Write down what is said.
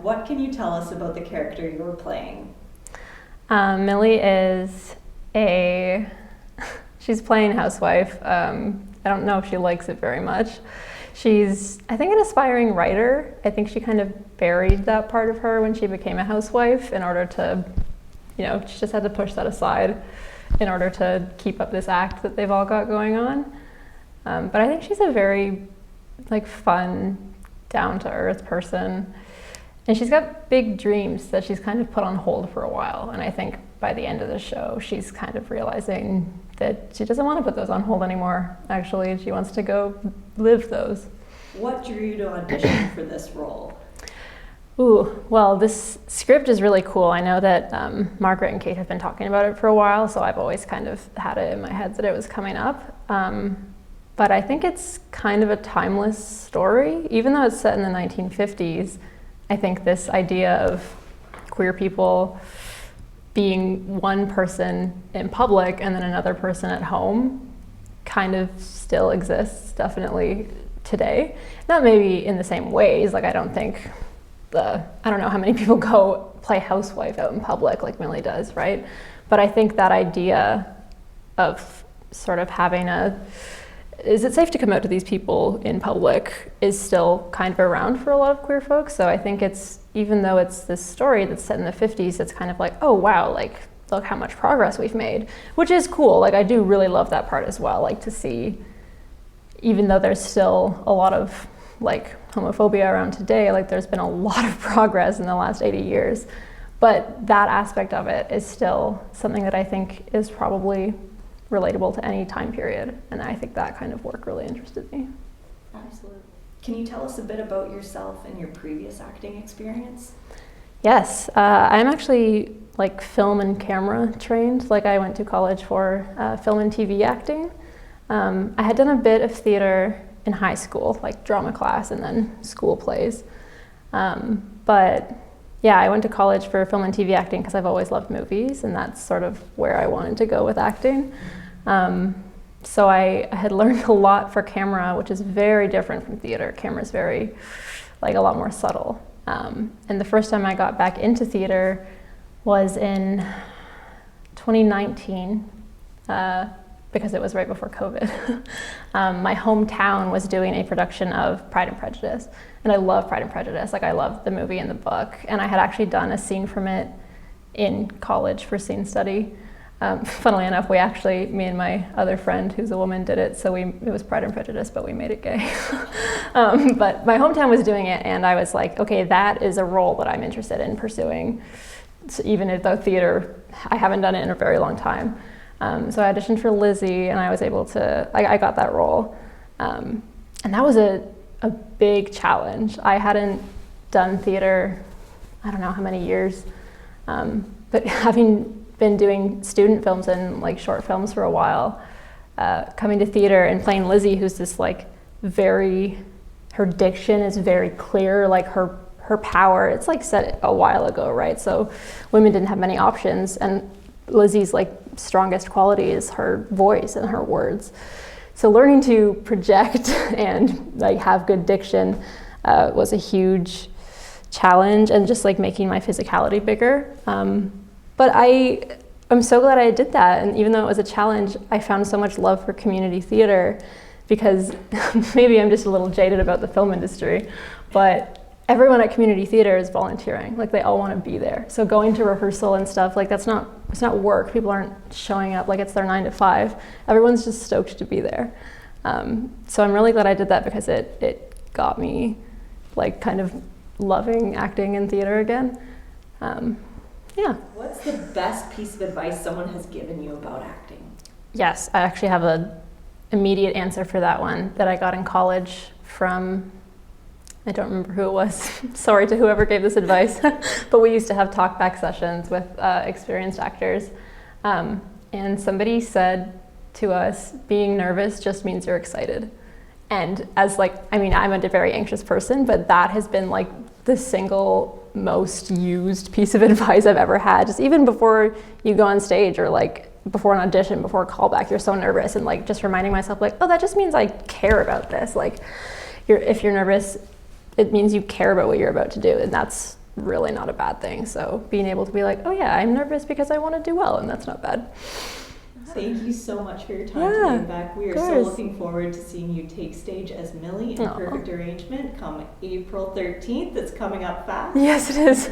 what can you tell us about the character you were playing? Millie is she's playing housewife. I don't know if she likes it very much. She's, I think, an aspiring writer. I think she kind of buried that part of her when she became a housewife in order to, she just had to push that aside in order to keep up this act that they've all got going on. But I think she's a very, fun, down-to-earth person. And she's got big dreams that she's kind of put on hold for a while. And I think by the end of the show, she's kind of realizing that she doesn't want to put those on hold anymore, actually. She wants to go live those. What drew you to audition for this role? Ooh, well, this script is really cool. I know that Margaret and Kate have been talking about it for a while, so I've always kind of had it in my head that it was coming up. But I think it's kind of a timeless story. Even though it's set in the 1950s, I think this idea of queer people being one person in public and then another person at home kind of still exists, definitely today. Not maybe in the same ways, I don't know how many people go play housewife out in public like Millie does, right? But I think that idea of sort of having is it safe to come out to these people in public is still kind of around for a lot of queer folks. So I think even though it's this story that's set in the 50s, it's kind of oh wow, look how much progress we've made, which is cool. I do really love that part as well, to see, even though there's still a lot of homophobia around today, there's been a lot of progress in the last 80 years. But that aspect of it is still something that I think is probably relatable to any time period. And I think that kind of work really interested me. Absolutely. Can you tell us a bit about yourself and your previous acting experience? Yes, I'm actually film and camera trained. I went to college for film and TV acting. I had done a bit of theater in high school, drama class and then school plays. But yeah, I went to college for film and TV acting because I've always loved movies, and that's sort of where I wanted to go with acting. So I had learned a lot for camera, which is very different from theater. Camera's very, a lot more subtle. And the first time I got back into theater was in 2019, because it was right before COVID. My hometown was doing a production of Pride and Prejudice, and I love Pride and Prejudice. I love the movie and the book, and I had actually done a scene from it in college for scene study. Funnily enough, me and my other friend, who's a woman, did it, so it was Pride and Prejudice, but we made it gay. But my hometown was doing it, and I was okay, that is a role that I'm interested in pursuing, so even though theater, I haven't done it in a very long time. So I auditioned for Lizzie, and I was able to, I got that role. And that was a big challenge. I hadn't done theater, I don't know how many years, but having been doing student films and short films for a while, coming to theater and playing Lizzie, who's this her diction is very clear, her power, it's set a while ago, right? So women didn't have many options, and Lizzie's strongest quality is her voice and her words. So learning to project and have good diction was a huge challenge, and just making my physicality bigger. But I'm so glad I did that, and even though it was a challenge, I found so much love for community theater, because maybe I'm just a little jaded about the film industry, but everyone at community theater is volunteering. They all want to be there. So going to rehearsal and stuff, it's not work. People aren't showing up it's their 9 to 5. Everyone's just stoked to be there. So I'm really glad I did that, because it got me kind of loving acting in theater again. Yeah. What's the best piece of advice someone has given you about acting? Yes, I actually have an immediate answer for that one that I got in college from, I don't remember who it was. Sorry to whoever gave this advice. But we used to have talk-back sessions with experienced actors. And somebody said to us, being nervous just means you're excited. And as I'm a very anxious person, but that has been the single most used piece of advice I've ever had. Just even before you go on stage, or before an audition, before a callback, you're so nervous, and just reminding myself oh, that just means I care about this. If you're nervous, it means you care about what you're about to do, and that's really not a bad thing. So being able to be like, oh yeah, I'm nervous because I want to do well, and that's not bad. Thank you so much for your time Yeah, today, Beck. We are so looking forward to seeing you take stage as Millie in Perfect Arrangement come April 13th. It's coming up fast. Yes, it is.